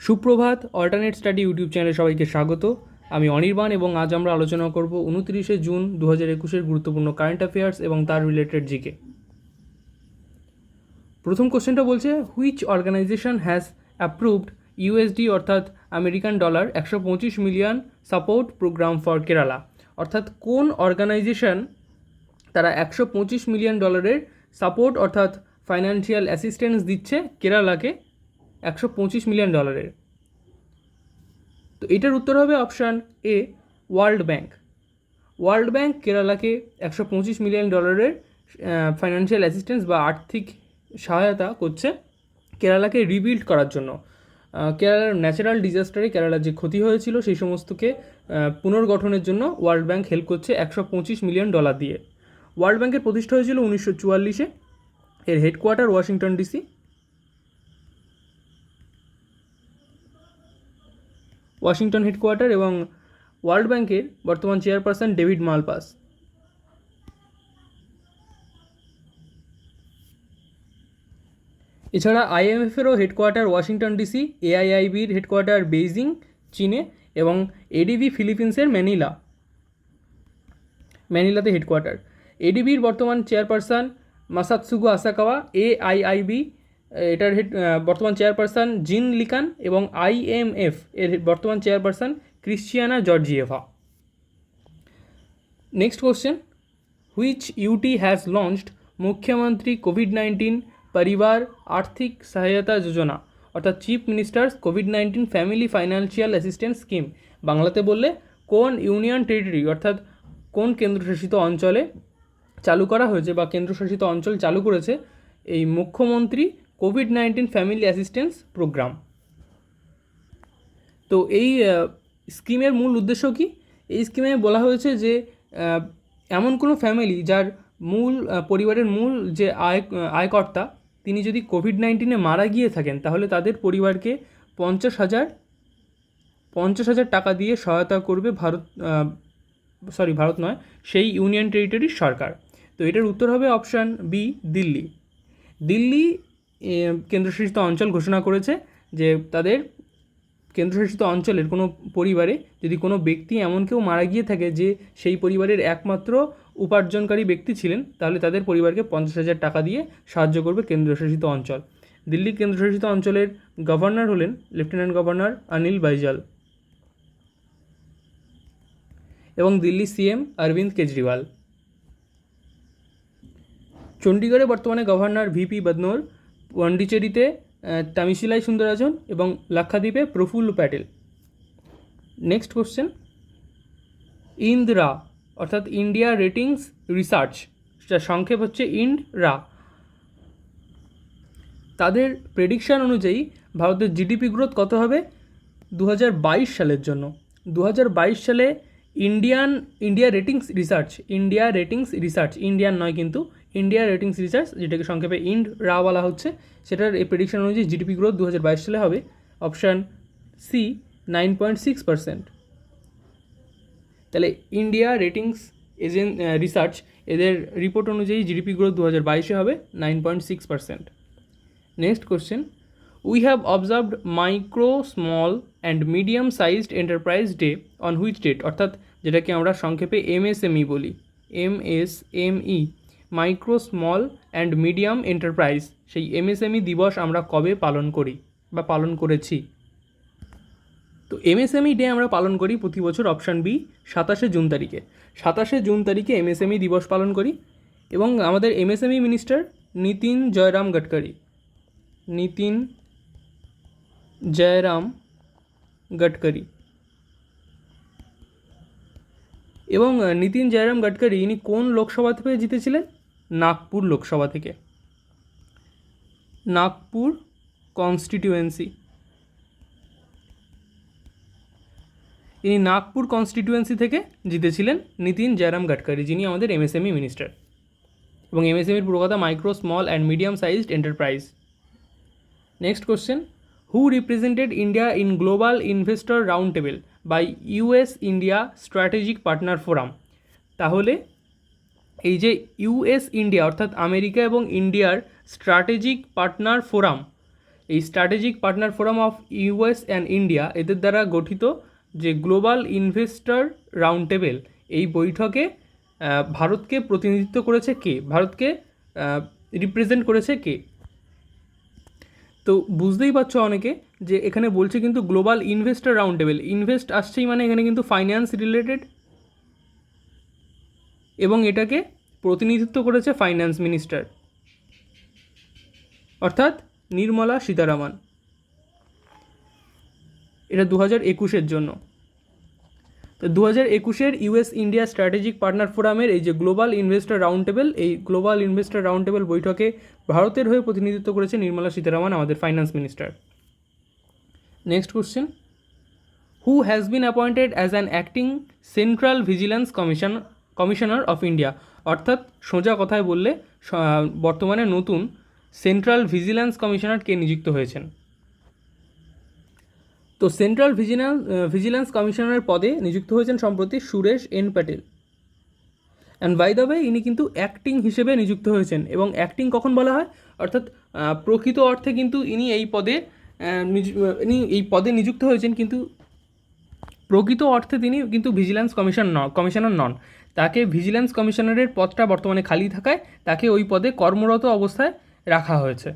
সুপ্রভাত, alternate study YouTube চ্যানেলে সবাইকে স্বাগত। আমি অনির্বাণ এবং আজ আমরা আলোচনা করব 29শে জুন 2021-এর গুরুত্বপূর্ণ কারেন্ট অ্যাফেয়ার্স এবং তার রিলেটেড জিকে। প্রথম কোশ্চেনটা বলছে, which organization has approved USD অর্থাৎ American dollar 125 million support program for Kerala. অর্থাৎ কোন অর্গানাইজেশন তারা 125 মিলিয়ন ডলারের সাপোর্ট অর্থাৎ ফাইন্যান্সিয়াল অ্যাসিস্ট্যান্স দিচ্ছে কেরালাকে 125 মিলিয়ন ডলারের। তো এটার উত্তর হবে option A, world bank. World bank কেরালাকে 125 মিলিয়ন ডলারের ফাইন্যান্সিয়াল অ্যাসিস্ট্যান্স বা আর্থিক সহায়তা করছে কেরালাকে রিবিল্ড করার জন্য। কেরালার ন্যাচারাল ডিজাস্টারে কেরালার যে ক্ষতি হয়েছিল সেই সমস্তকে পুনর্গঠনের জন্য ওয়ার্ল্ড ব্যাংক হেল্প করছে 125 মিলিয়ন ডলার দিয়ে। ওয়ার্ল্ড ব্যাংকের প্রতিষ্ঠা হয়েছিল 1944-এ। এর headquarter Washington DC. Washington headquarter এবং ওয়ার্ল্ড ব্যাংকের বর্তমান চেয়ারপারসন ডেভিড মালপাস। এছাড়া আইএমএফেরও হেডকোয়ার্টার ওয়াশিংটন ডিসি, এআইআইবির হেডকোয়ার্টার বেইজিং চীনে এবং এডিবি ফিলিপিন্সের ম্যানিলাতে হেডকোয়ার্টার। এডিবির বর্তমান চেয়ারপারসন মাসাতসুগো আসাকাওয়া, এআইআইবি এটার বর্তমান চেয়ারপারসন জিন লিকান এবং আইএমএফ এর বর্তমান chairperson Kristalina Georgieva. Next question, which UT has launched মুখ্যমন্ত্রী কোভিড-19 পরিবার আর্থিক সহায়তা যোজনা অর্থাৎ চিফ মিনিস্টার্স কোভিড-19 ফ্যামিলি ফাইন্যান্সিয়াল অ্যাসিস্ট্যান্স স্কিম। বাংলাতে বললে কোন ইউনিয়ন টেরিটরি অর্থাৎ কোন কেন্দ্রশাসিত অঞ্চলে চালু করা হয়েছে বা কেন্দ্রশাসিত অঞ্চল চালু করেছে এই মুখ্যমন্ত্রী কোভিড-19 ফ্যামিলি অ্যাসিস্ট্যান্স প্রোগ্রাম। তো এই স্কিমের মূল উদ্দেশ্য কি? এই স্কিমে বলা হয়েছে যে এমন কোনো ফ্যামিলি যার পরিবারের মূল যে আয়কর্তা তিনি যদি কোভিড-19-এ মারা গিয়ে থাকেন তাহলে তাদের পরিবারকে 50,000 টাকা দিয়ে সহায়তা করবে ভারত নয়, সেই ইউনিয়ন টেরিটরির সরকার। তো এটার উত্তর হবে অপশান বি, দিল্লি। দিল্লি কেন্দ্রশাসিত অঞ্চল ঘোষণা করেছে যে তাদের কেন্দ্রশাসিত অঞ্চলের কোনো পরিবারে যদি কোনো ব্যক্তি এমন কেউ মারা গিয়ে থাকে যে সেই পরিবারের একমাত্র উপার্জনকারী ব্যক্তি ছিলেন তাহলে তাদের পরিবারকে 50,000 টাকা দিয়ে সাহায্য করবে কেন্দ্রশাসিত অঞ্চল। দিল্লি কেন্দ্রশাসিত অঞ্চলের গভর্নর হলেন লেফটেন্যান্ট গভর্নর অনিল বাইজাল এবং দিল্লি সিএম অরবিন্দ কেজরিওয়াল। চণ্ডীগড়ে বর্তমানে গভর্নর ভিপি বদনোর, পন্ডিচেরিতে তামিশিলাই সুন্দরাজন এবং লাক্ষাদ্বীপে প্রফুল্ল প্যাটেল। নেক্সট কোশ্চেন, ইন্দ্রা অর্থাৎ ইন্ডিয়া রেটিংস রিসার্চ, যার সংক্ষেপ হচ্ছে ইন্ডরা, তাদের প্রেডিকশান অনুযায়ী ভারতের জিডিপি গ্রোথ কত হবে 2022 সালের জন্য। 2022 সালে ইন্ডিয়া রেটিংস রিসার্চ, ইন্ডিয়ান নয় কিন্তু ইন্ডিয়া রেটিংস রিসার্চ, যেটাকে সংক্ষেপে ইন্ডরা বলা হচ্ছে, সেটার এই প্রেডিকশন অনুযায়ী জিডিপি গ্রোথ 2022 সালে হবে অপশান সি, 9.6%। তাহলে ইন্ডিয়া রেটিংস রিসার্চ এদের রিপোর্ট অনুযায়ী জিডিপি গ্রোথ 2022-এ হবে 9.6%। Next question, we have observed micro small and medium sized enterprise day on which date, অর্থাৎ যেটাকে আমরা সংক্ষেপে এমএসএমই বলি, MSME, micro small and medium enterprise, সেই এমএসএমই দিবস আমরা কবে পালন করি বা পালন করেছি? তো এমএসএমই ডে আমরা পালন করি প্রতি বছর অপশান বি, 27শে জুন তারিখে। 27শে জুন তারিখে এমএসএমই দিবস পালন করি এবং আমাদের এমএসএমই মিনিস্টার নীতিন জয়রাম গডকরি এবং নীতিন জয়রাম গডকরি ইনি কোন লোকসভা থেকে জিতেছিলেন? নাগপুর লোকসভা থেকে, নাগপুর কনস্টিটিউয়েন্সি। ইনি নাগপুর কনস্টিটিউয়েন্সি থেকে জিতেছিলেন নীতিন জয়রাম গডকরি, যিনি আমাদের এমএসএমই মিনিস্টার। এবং এমএসএমইর পুরো কথা micro small and medium sized enterprise. Next question, who represented India in global investor round table by US India strategic partner forum. তাহলে এই যে ইউএস ইন্ডিয়া অর্থাৎ আমেরিকা এবং ইন্ডিয়ার স্ট্র্যাটেজিক পার্টনার ফোরাম, এই strategic partner forum of US and India এদের দ্বারা গঠিত যে গ্লোবাল ইনভেস্টর রাউন্ড টেবিল, এই বৈঠকে ভারতকে প্রতিনিধিত্ব করেছে কে, ভারতকে রিপ্রেজেন্ট করেছে কে? তো বুঝতেই পারছো অনেকে যে এখানে বলছে কিন্তু global investor round table, invest আসছেই মানে এখানে কিন্তু ফাইন্যান্স রিলেটেড, এবং এটাকে প্রতিনিধিত্ব করেছে ফাইন্যান্স মিনিস্টার অর্থাৎ নির্মলা সীতারামন। এটা 2021-এর জন্য। তো 2021-এর ইউএস ইন্ডিয়া স্ট্র্যাটেজিক পার্টনার ফোরামের এই যে গ্লোবাল ইনভেস্টর রাউন্ড টেবিল, এই গ্লোবাল ইনভেস্টর রাউন্ড টেবিল বৈঠকে ভারতের হয়ে প্রতিনিধিত্ব করেছে নির্মলা সীতারামন, আমাদের finance minister. Next question, who has been appointed as an acting central vigilance commissioner of India? অর্থাৎ সোজা কথায় বললে বর্তমানে নতুন সেন্ট্রাল ভিজিলেন্স কমিশনার কে নিযুক্ত হয়েছেন? তো সেন্ট্রাল ভিজিলেন্স কমিশনারের পদে নিযুক্ত হয়েছেন সম্প্রতি Suresh N Patel. And by the way ইনি কিন্তু অ্যাক্টিং হিসেবে নিযুক্ত হয়েছেন, এবং অ্যাক্টিং কখন বলা হয়, অর্থাৎ প্রকৃত অর্থে কিন্তু ইনি এই পদে নিযুক্ত হয়েছেন, কিন্তু প্রকৃত অর্থে তিনি কিন্তু ভিজিলেন্স কমিশনার নন। তাকে ভিজিলেন্স কমিশনারের পদটা বর্তমানে খালি থাকায় তাকে ওই পদে কর্মরত অবস্থায় রাখা হয়েছে,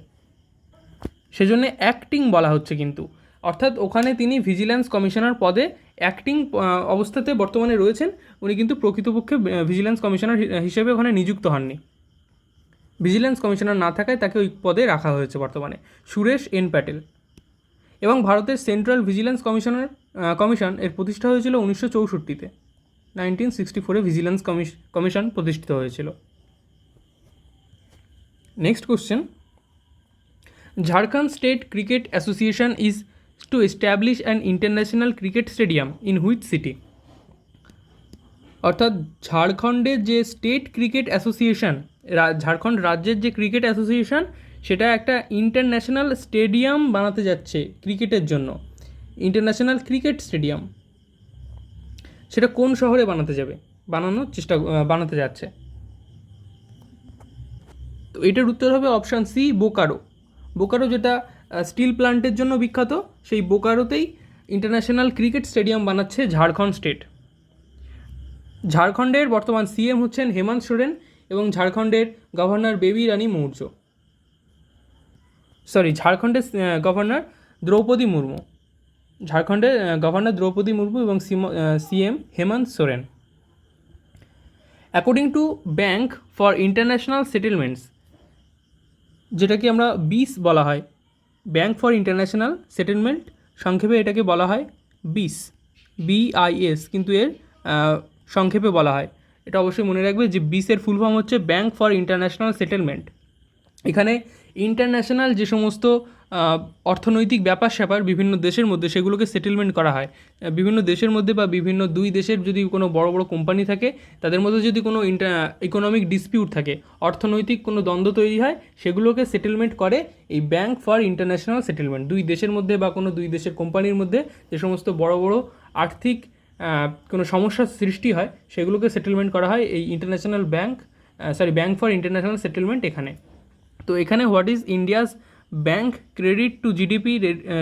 সেজন্য অ্যাক্টিং বলা হচ্ছে কিন্তু, অর্থাৎ ওখানে তিনি ভিজিলেন্স কমিশনার পদে অ্যাক্টিং অবস্থাতে বর্তমানে রয়েছেন, উনি কিন্তু প্রকৃতপক্ষে ভিজিলেন্স কমিশনার হিসেবে ওখানে নিযুক্ত হননি। ভিজিলেন্স কমিশনার না থাকায় তাকে ওই পদে রাখা হয়েছে বর্তমানে, সুরেশ এন প্যাটেল। এবং ভারতের সেন্ট্রাল ভিজিলেন্স কমিশন এর প্রতিষ্ঠা হয়েছিল 1964-তে, 1964-এ ভিজিলেন্স কমিশন প্রতিষ্ঠিত হয়েছিল। Next question, Jharkhand state cricket association is to establish an international cricket stadium in which city? অর্থাৎ ঝাড়খণ্ডের যে স্টেট ক্রিকেট অ্যাসোসিয়েশন, ঝাড়খণ্ড রাজ্যের যে ক্রিকেট অ্যাসোসিয়েশন, সেটা একটা ইন্টারন্যাশনাল স্টেডিয়াম বানাতে যাচ্ছে ক্রিকেটের জন্য, ইন্টারন্যাশনাল ক্রিকেট স্টেডিয়াম। সেটা কোন শহরে বানাতে যাচ্ছে? তো এটার উত্তর হবে অপশান সি, বোকারো। বোকারো যেটা স্টিল প্ল্যান্টের জন্য বিখ্যাত, সেই বোকারোতেই ইন্টারন্যাশনাল ক্রিকেট স্টেডিয়াম বানাচ্ছে ঝাড়খণ্ড স্টেট। ঝাড়খণ্ডের বর্তমান সিএম হচ্ছেন হেমন্ত সোরেন, এবং ঝাড়খণ্ডের গভর্নর বেবি রানী মৌর্য, ঝাড়খণ্ডের গভর্নর দ্রৌপদী মুর্মু, ঝাড়খণ্ডের গভর্নর দ্রৌপদী মুর্মু এবং CM Hemant Soren. According to Bank for International Settlements, যেটাকে আমরা বিস বলা হয়, ব্যাংক ফর ইন্টারন্যাশনাল সেটেলমেন্ট, সংক্ষেপে এটাকে বলা হয় বিস, BIS, কিন্তু এর সংক্ষেপে বলা হয়। এটা অবশ্যই মনে রাখবে যে বিসের ফুল ফর্ম হচ্ছে ব্যাংক ফর ইন্টারন্যাশনাল সেটেলমেন্ট। এখানে ইন্টারন্যাশনাল যে সমস্ত অর্থনৈতিক ব্যাপার স্যাপার বিভিন্ন দেশের মধ্যে, সেগুলোকে সেটেলমেন্ট করা হয়। বিভিন্ন দেশের মধ্যে বা বিভিন্ন দুই দেশের যদি কোনো বড় বড় কোম্পানি থাকে, তাদের মধ্যে যদি কোনো ইকোনমিক ডিসপিউট থাকে, অর্থনৈতিক কোনো দ্বন্দ্ব তৈরি হয়, সেগুলোকে সেটেলমেন্ট করে এই ব্যাংক ফর ইন্টারন্যাশনাল সেটেলমেন্ট। দুই দেশের মধ্যে বা কোনো দুই দেশের কোম্পানির মধ্যে যে সমস্ত বড় বড় আর্থিক কোনো সমস্যার সৃষ্টি হয়, সেগুলোকে সেটেলমেন্ট করা হয় এই ব্যাংক ফর ইন্টারন্যাশনাল সেটেলমেন্ট এখানে। তো এখানে what is India's bank credit to GDP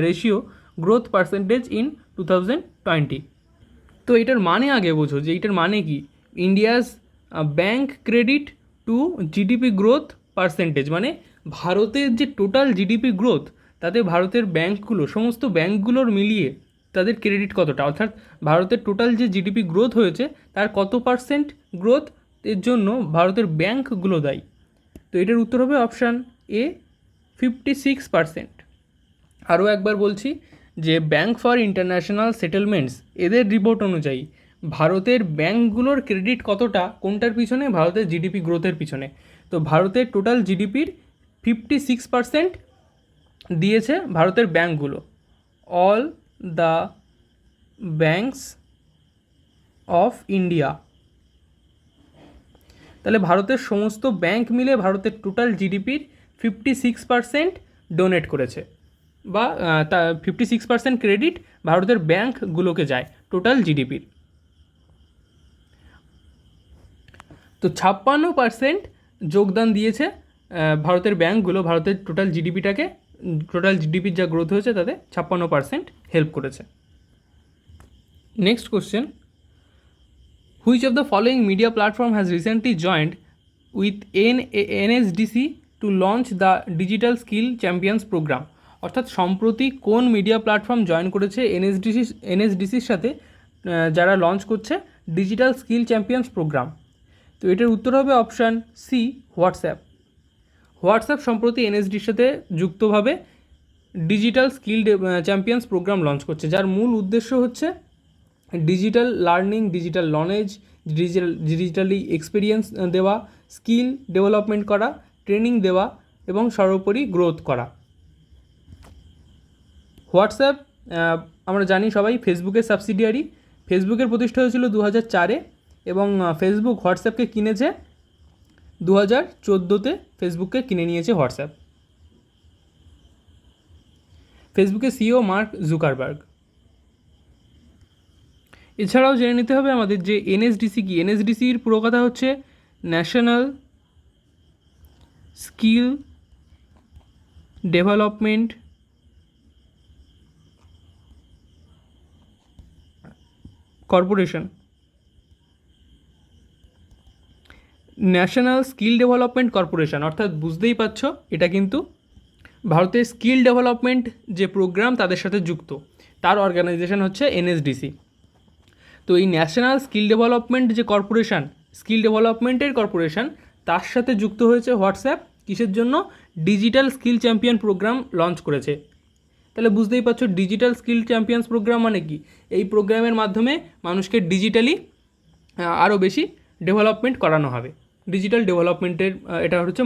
ratio growth percentage in 2020? তো এটার মানে আগে বোঝো যে এটার মানে কি। India's bank credit to GDP growth percentage মানে ভারতের যে টোটাল জিডিপি গ্রোথ, তাতে ভারতের ব্যাংকগুলো, সমস্ত ব্যাংকগুলোর মিলিয়ে তাদের ক্রেডিট কতটা, অর্থাৎ ভারতের টোটাল যে জিডিপি গ্রোথ হয়েছে তার কত পার্সেন্ট গ্রোথ এর জন্য ভারতের ব্যাংকগুলো দায়ী। তো এটার উত্তর হবে অপশান এ, 56%। আরও একবার বলছি যে ব্যাংক ফর ইন্টারন্যাশনাল সেটেলমেন্টস এদের রিপোর্ট অনুযায়ী ভারতের ব্যাংকগুলোর ক্রেডিট কতটা কোনটার পিছনে, ভারতের জিডিপি গ্রোথের পিছনে। তো ভারতের টোটাল জিডিপির 56% দিয়েছে ভারতের ব্যাংকগুলো, all the banks of India. তাহলে ভারতের সমস্ত ব্যাংক মিলে ভারতের টোটাল জিডিপির 56% ডোনেট করেছে, বা 56% ক্রেডিট ভারতের ব্যাংকগুলোকে যায় টোটাল জিডিপির। তো 56% যোগদান দিয়েছে ভারতের ব্যাংকগুলো ভারতের টোটাল জিডিপিটাকে টোটাল জিডিপির যা গ্রোথ হয়েছে তাতে 56% হেল্প করেছে। Next question, which of the following media platform has recently joint with NSDC to launch the digital skill champions programme? অর্থাৎ সম্প্রতি কোন মিডিয়া প্ল্যাটফর্ম জয়েন করেছে এনএসডিসির সাথে, যারা লঞ্চ করছে ডিজিটাল স্কিল চ্যাম্পিয়ন্স প্রোগ্রাম? তো এটার উত্তর হবে অপশান সি, হোয়াটসঅ্যাপ। হোয়াটসঅ্যাপ সম্প্রতি এনএসডির সাথে যুক্তভাবে digital skill champions program launch করছে, যার মূল উদ্দেশ্য হচ্ছে digital learning, digital knowledge, digitally experience দেওয়া, স্কিল ডেভেলপমেন্ট করা, ট্রেনিং দেওয়া এবং সর্বোপরি গ্রোথ করা। হোয়াটসঅ্যাপ আমরা জানি সবাই ফেসবুকের সাবসিডিয়ারি। ফেসবুকের প্রতিষ্ঠা হয়েছিল 2004-এ এবং ফেসবুক হোয়াটসঅ্যাপকে কিনেছে 2014-তে। ফেসবুককে কিনে নিয়েছে হোয়াটসঅ্যাপ। ফেসবুকের সিইও মার্ক জুকারবার্গ। এছাড়াও জেনে নিতে হবে আমাদের যে এনএসডিসি কি। এনএসডিসির পুরো কথা হচ্ছে national skill development corporation. National skill development corporation, অর্থাৎ বুঝতেই পারছো এটা কিন্তু ভারতের স্কিল ডেভেলপমেন্ট যে প্রোগ্রাম তাদের সাথে যুক্ত, তার অর্গানাইজেশন হচ্ছে এনএসডিসি। তো এই ন্যাশনাল স্কিল ডেভেলপমেন্ট যে কর্পোরেশন, স্কিল ডেভেলপমেন্টের কর্পোরেশন, তার সাথে যুক্ত হয়েছে হোয়াটসঅ্যাপ। কিসের জন্য? Digital skill champion programme launch করেছে। তাহলে বুঝতেই পারছো ডিজিটাল স্কিল চ্যাম্পিয়ন্স প্রোগ্রাম মানে কি। এই প্রোগ্রামের মাধ্যমে মানুষকে ডিজিটালি আরও বেশি ডেভেলপমেন্ট করানো হবে। ডিজিটাল ডেভেলপমেন্টের এটা হচ্ছে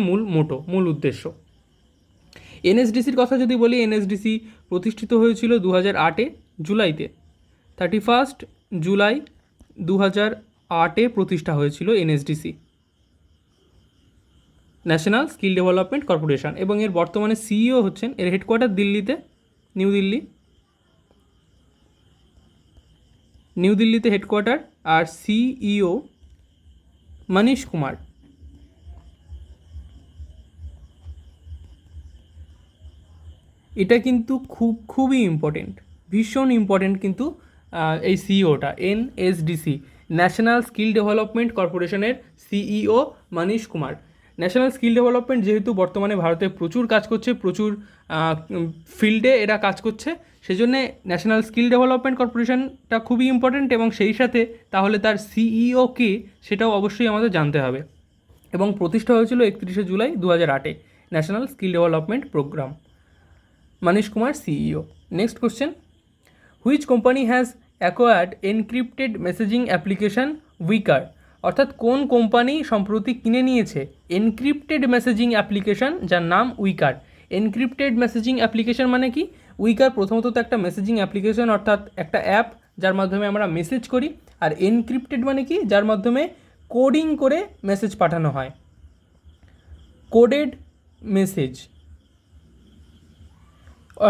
মূল উদ্দেশ্য। এনএসডিসির কথা যদি বলি, এনএসডিসি প্রতিষ্ঠিত হয়েছিল 2008-এ জুলাইতে। 31 জুলাই 2008-এ প্রতিষ্ঠা হয়েছিল NSDC, national skill development corporation. এবং এর বর্তমানে সিইও হচ্ছেন, এর হেডকোয়ার্টার দিল্লিতে, নিউ দিল্লিতে হেডকোয়ার্টার, আর সিইও মনীশ কুমার। এটা কিন্তু খুবই ইম্পর্টেন্ট, ভীষণ ইম্পর্টেন্ট কিন্তু এই সিইওটা। এনএসডিসি, ন্যাশনাল স্কিল ডেভেলপমেন্ট কর্পোরেশনের CEO Manish Kumar. National skill development যেহেতু বর্তমানে ভারতে প্রচুর কাজ করছে, প্রচুর ফিল্ডে এরা কাজ করছে, সেজন্যে ন্যাশনাল স্কিল ডেভেলপমেন্ট কর্পোরেশনটা খুবই ইম্পর্টেন্ট। এবং সেই সাথে তাহলে তার সিইও কে সেটাও অবশ্যই আমাদের জানতে হবে। এবং প্রতিষ্ঠা হয়েছিল 31 জুলাই 2008-এ national skill development program. Manish Kumar CEO. Next question, which company has acquired encrypted messaging application Wickr? অর্থাৎ কোন কোম্পানি সম্প্রতি কিনে নিয়েছে এনক্রিপ্টেড মেসেজিং অ্যাপ্লিকেশন যার নাম উইকার? এনক্রিপ্টেড মেসেজিং অ্যাপ্লিকেশন মানে কি? উইকার প্রথমত তো একটা মেসেজিং অ্যাপ্লিকেশন, অর্থাৎ একটা অ্যাপ যার মাধ্যমে আমরা মেসেজ করি। আর এনক্রিপ্টেড মানে কি? যার মাধ্যমে কোডিং করে মেসেজ পাঠানো হয়, কোডেড মেসেজ।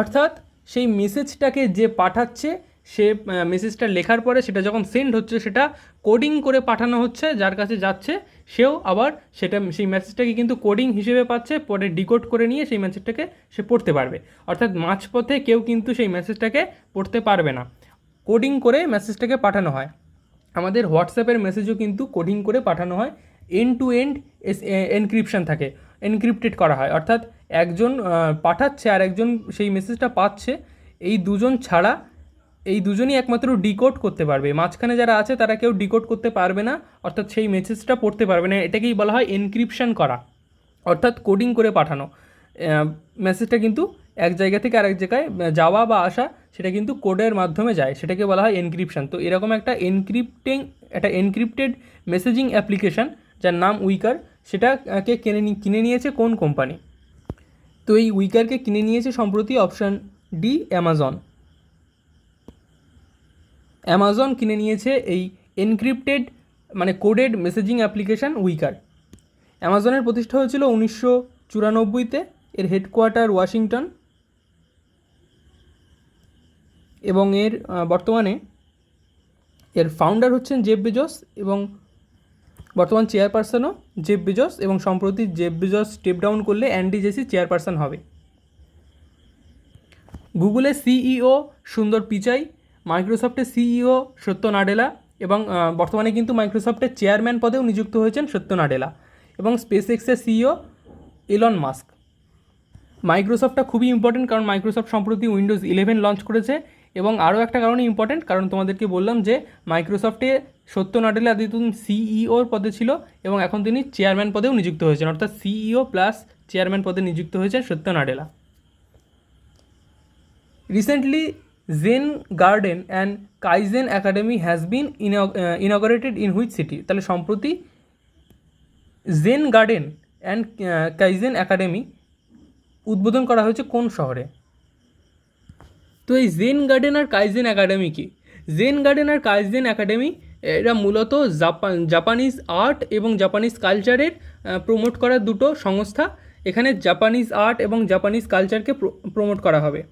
অর্থাৎ সেই মেসেজটাকে যে পাঠাচ্ছে, সে মেসেজটা লেখার পরে সেটা যখন সেন্ড হচ্ছে সেটা কোডিং করে পাঠানো হচ্ছে, যার কাছে যাচ্ছে সেও আবার সেই মেসেজটাকে কিন্তু কোডিং হিসেবে পাচ্ছে, পরে ডিকোড করে নিয়ে সেই মেসেজটাকে সে পড়তে পারবে। অর্থাৎ মাঝপথে কেউ কিন্তু সেই মেসেজটাকে পড়তে পারবে না, কোডিং করে মেসেজটাকে পাঠানো হয়। আমাদের হোয়াটসঅ্যাপের মেসেজও কিন্তু কোডিং করে পাঠানো হয়, এন্ড টু এন্ড এনক্রিপশন থাকে, এনক্রিপ্টেড করা হয়। অর্থাৎ একজন পাঠাচ্ছে আর একজন সেই মেসেজটা পাচ্ছে, এই দুজন ছাড়া এই দুজনই একমাত্র ডিকোড করতে পারবে, মাঝখানে যারা আছে তারা কেউ ডিকোড করতে পারবে না, অর্থাৎ সেই মেসেজটা পড়তে পারবে না। এটাকেই বলা হয় এনক্রিপশন করা, অর্থাৎ কোডিং করে পাঠানো। মেসেজটা কিন্তু এক জায়গা থেকে আরেক জায়গায় যাওয়া বা আসা সেটা কিন্তু কোডের মাধ্যমে যায়, সেটাকে বলা হয় এনক্রিপশন। তো এরকম একটা এনক্রিপ্টেড মেসেজিং অ্যাপ্লিকেশান যার নাম উইকার, সেটাকে কিনে নিয়েছে কোন কোম্পানি? তো এই উইকারকে কিনে নিয়েছে সম্প্রতি অপশান ডি, অ্যামাজন। অ্যামাজন কিনে নিয়েছে এই এনক্রিপ্টেড মানে কোডেড মেসেজিং অ্যাপ্লিকেশান উইকার। অ্যামাজনের প্রতিষ্ঠা হয়েছিল 1994-তে, এর হেডকোয়ার্টার ওয়াশিংটন, এবং এর বর্তমানে এর ফাউন্ডার হচ্ছেন জেফ বেজোস এবং বর্তমান চেয়ারপারসনও জেফ বেজোস, এবং সম্প্রতি জেফ বেজোস স্টেপ ডাউন করলে অ্যান্ডি জেসি চেয়ারপারসন হবে। গুগলের সিইও সুন্দর পিচাই, মাইক্রোসফটের সিইও সত্য নাডেলা এবং বর্তমানে কিন্তু মাইক্রোসফটের চেয়ারম্যান পদেও নিযুক্ত হয়েছেন সত্য নাডেলা, এবং স্পেস এক্সের সিইও ইলন মাস্ক। মাইক্রোসফটটা খুবই ইম্পর্টেন্ট, কারণ মাইক্রোসফট সম্প্রতি উইন্ডোজ 11 লঞ্চ করেছে, এবং আরও একটা কারণে ইম্পর্টেন্ট, কারণ তোমাদেরকে বললাম যে মাইক্রোসফটে সত্য নাডেলা আদিতুন সিইওর পদে ছিল এবং এখন তিনি চেয়ারম্যান পদেও নিযুক্ত হয়েছেন, অর্থাৎ সিইও প্লাস চেয়ারম্যান পদে নিযুক্ত হয়েছেন Satya Nadella. Recently Zen garden and kaizen academy has been inaugurated in which city? তাহলে সম্প্রতি Zen garden and kaizen academy উদ্বোধন করা হয়েছে কোন শহরে? তো এই জেন গার্ডেন আর কাইজেন একাডেমি কি? জেন গার্ডেন আর কাইজেন একাডেমি এরা মূলত জাপানিজ আর্ট এবং জাপানিজ কালচারের প্রমোট করার দুটো সংস্থা। এখানে জাপানিজ আর্ট এবং জাপানিজ কালচারকে প্রমোট করা হবে।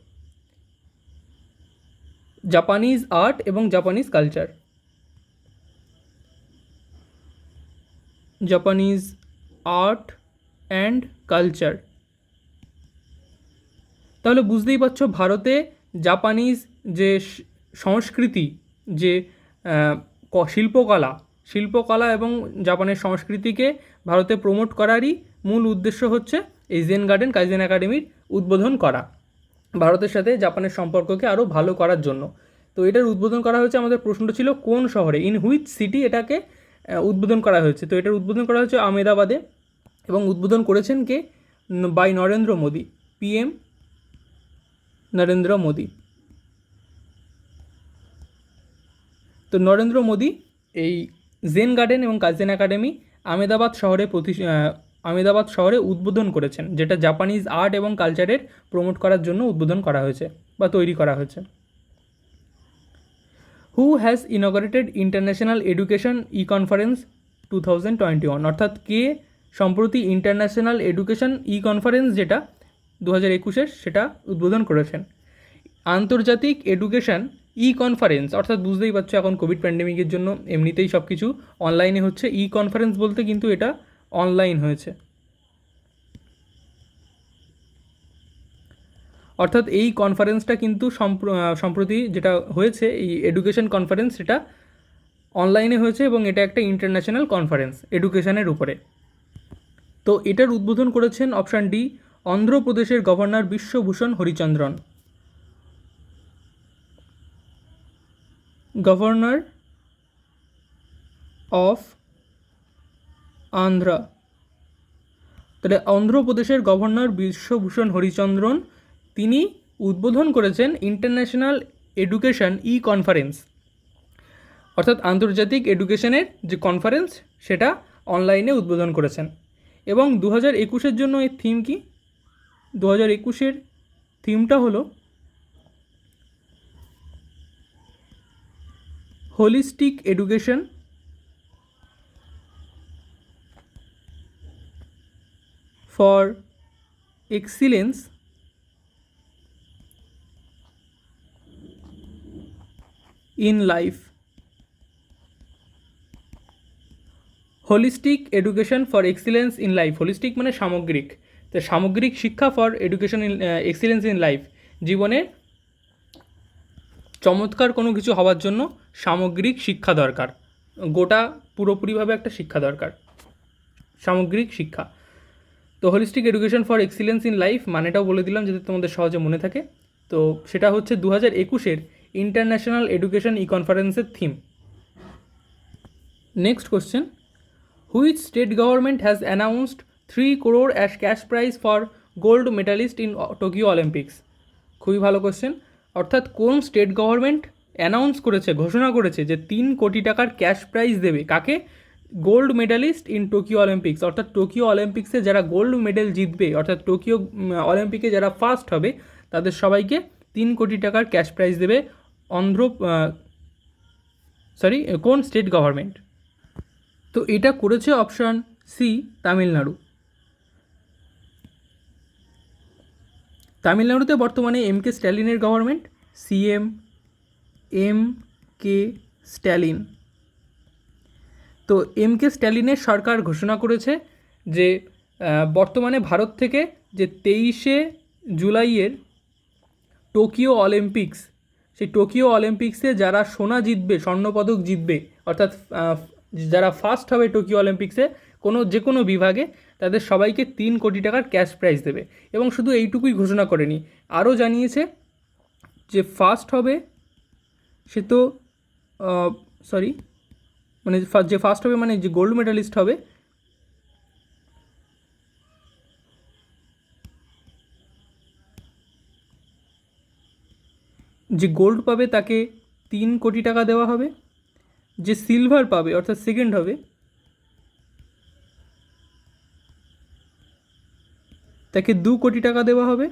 জাপানিজ আর্ট এবং Japanese culture, Japanese art and culture. তাহলে বুঝতেই পারছো ভারতে জাপানিজ যে সংস্কৃতি, যে শিল্পকলা এবং জাপানের সংস্কৃতিকে ভারতে প্রমোট করারই মূল উদ্দেশ্য হচ্ছে এই জেন গার্ডেন কাইজেন একাডেমির উদ্বোধন করা, ভারতের সাথে জাপানের সম্পর্ককে আরও ভালো করার জন্য। তো এটার উদ্বোধন করা হয়েছে, আমাদের প্রশ্নটা ছিল কোন শহরে, ইন হুইচ সিটি এটাকে উদ্বোধন করা হয়েছে। তো এটার উদ্বোধন করা হয়েছে আহমেদাবাদে, এবং উদ্বোধন করেছেন কে? By Narendra Modi, PM Narendra Modi. তো নরেন্দ্র মোদী এই জেন গার্ডেন এবং কাইজেন একাডেমি আহমেদাবাদ শহরে উদ্বোধন করেছেন, যেটা জাপানিজ আর্ট এবং কালচারের প্রমোট করার জন্য উদ্বোধন করা হয়েছে বা তৈরি করা হয়েছে। Who has inaugurated international education e conference 2021? অর্থাৎ কে সম্প্রতি ইন্টারন্যাশনাল এডুকেশন ই কনফারেন্স যেটা 2021 সেটা উদ্বোধন করেছেন? আন্তর্জাতিক এডুকেশন ই কনফারেন্স, অর্থাৎ বুঝতেই পারছো এখন কোভিড প্যান্ডেমিকের জন্য এমনিতেই সব কিছু অনলাইনে হচ্ছে, ই কনফারেন্স বলতে কিন্তু এটা অনলাইন হয়েছে। অর্থাৎ এই কনফারেন্সটা কিন্তু সম্প্রতি যেটা হয়েছে, এই এডুকেশন কনফারেন্স, সেটা অনলাইনে হয়েছে এবং এটা একটা ইন্টারন্যাশনাল কনফারেন্স এডুকেশনের উপরে। তো এটার উদ্বোধন করেছেন অপশান ডি, অন্ধ্রপ্রদেশের governor Biswabhusan Harichandan. Governor of Andhra, তাহলে অন্ধ্রপ্রদেশের গভর্নর বিশ্বভূষণ হরিচন্দ্রন তিনি উদ্বোধন করেছেন ইন্টারন্যাশনাল এডুকেশন ই কনফারেন্স, অর্থাৎ আন্তর্জাতিক এডুকেশনের যে কনফারেন্স সেটা অনলাইনে উদ্বোধন করেছেন। এবং 2021 জন্য এর থিম কি? 2021 থিমটা হলো holistic education for excellence in life. Holistic education for excellence in life, holistic মানে সামগ্রিক, তো সামগ্রিক শিক্ষা for education in excellence in life, জীবনে চমৎকার কোনো কিছু হওয়ার জন্য সামগ্রিক শিক্ষা দরকার, গোটা পুরোপুরিভাবে একটা শিক্ষা দরকার, সামগ্রিক শিক্ষা। তো holistic education for excellence in life মানেটাও বলে দিলাম যাতে তোমাদের সহজে মনে থাকে। তো সেটা হচ্ছে 2021 ইন্টারন্যাশনাল এডুকেশন ই কনফারেন্সের theme. Next question, which state government has announced 3 crore as cash prize for gold medallist in Tokyo Olympics? খুবই ভালো কোশ্চেন। অর্থাৎ কোন স্টেট গভর্নমেন্ট অ্যানাউন্স করেছে, ঘোষণা করেছে যে 3 কোটি টাকার ক্যাশ প্রাইজ দেবে কাকে? Gold medallist in Tokyo Olympics, অর্থাৎ টোকিও অলিম্পিক্সে যারা গোল্ড মেডেল জিতবে, অর্থাৎ টোকিও অলিম্পিকে যারা ফার্স্ট হবে তাদের সবাইকে 3 কোটি টাকার ক্যাশ প্রাইজ দেবে কোন স্টেট গভর্নমেন্ট? তো এটা করেছে অপশান সি, তামিলনাড়ু। তামিলনাড়ুতে বর্তমানে এম.কে. স্ট্যালিনের গভর্নমেন্ট, সিএম এম.কে. স্ট্যালিন। তো এম.কে. স্ট্যালিনের সরকার ঘোষণা করেছে যে বর্তমানে ভারত থেকে যে 23শে জুলাইয়ের টোকিও অলিম্পিক্স, সেই টোকিও অলিম্পিক্সে যারা সোনা জিতবে, স্বর্ণপদক জিতবে, অর্থাৎ যারা ফার্স্ট হবে টোকিও অলিম্পিক্সে যে কোনো বিভাগে, তাদের সবাইকে 3 কোটি টাকার ক্যাশ প্রাইজ দেবে। এবং শুধু এইটুকুই ঘোষণা করেনি, আরও জানিয়েছে যে ফার্স্ট হবে সে তো যে ফার্স্ট হবে মানে যে গোল্ড মেডালিস্ট হবে, যে গোল্ড পাবে তাকে 3 কোটি টাকা দেওয়া হবে, যে সিলভার পাবে অর্থাৎ সেকেন্ড হবে তাকে 2 কোটি টাকা দেওয়া হবে,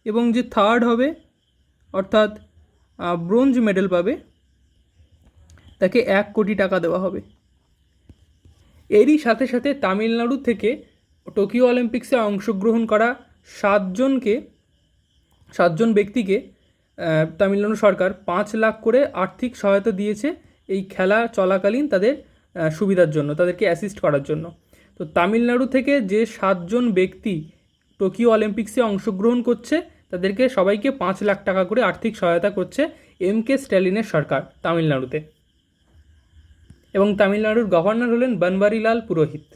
এবং যে থার্ড হবে অর্থাৎ ব্রোঞ্জ মেডেল পাবে তাকে 1 কোটি টাকা দেওয়া হবে। এরই সাথে সাথে তামিলনাড়ু থেকে টোকিও অলিম্পিক্সে অংশগ্রহণ করা 7জন ব্যক্তিকে তামিলনাড়ু সরকার 5 লাখ করে আর্থিক সহায়তা দিয়েছে এই খেলা চলাকালীন তাদের সুবিধার জন্য, তাদেরকে অ্যাসিস্ট করার জন্য। তো তামিলনাড়ু থেকে যে 7জন ব্যক্তি টোকিও অলিম্পিক্সে অংশগ্রহণ করছে তাদেরকে সবাইকে 5 লাখ টাকা করে আর্থিক সহায়তা করছে এম.কে. স্ট্যালিনের সরকার তামিলনাড়ুতে। এবং তামিলনাড়ুর গভর্নর হলেন বনওয়ারিলাল পুরোহিত।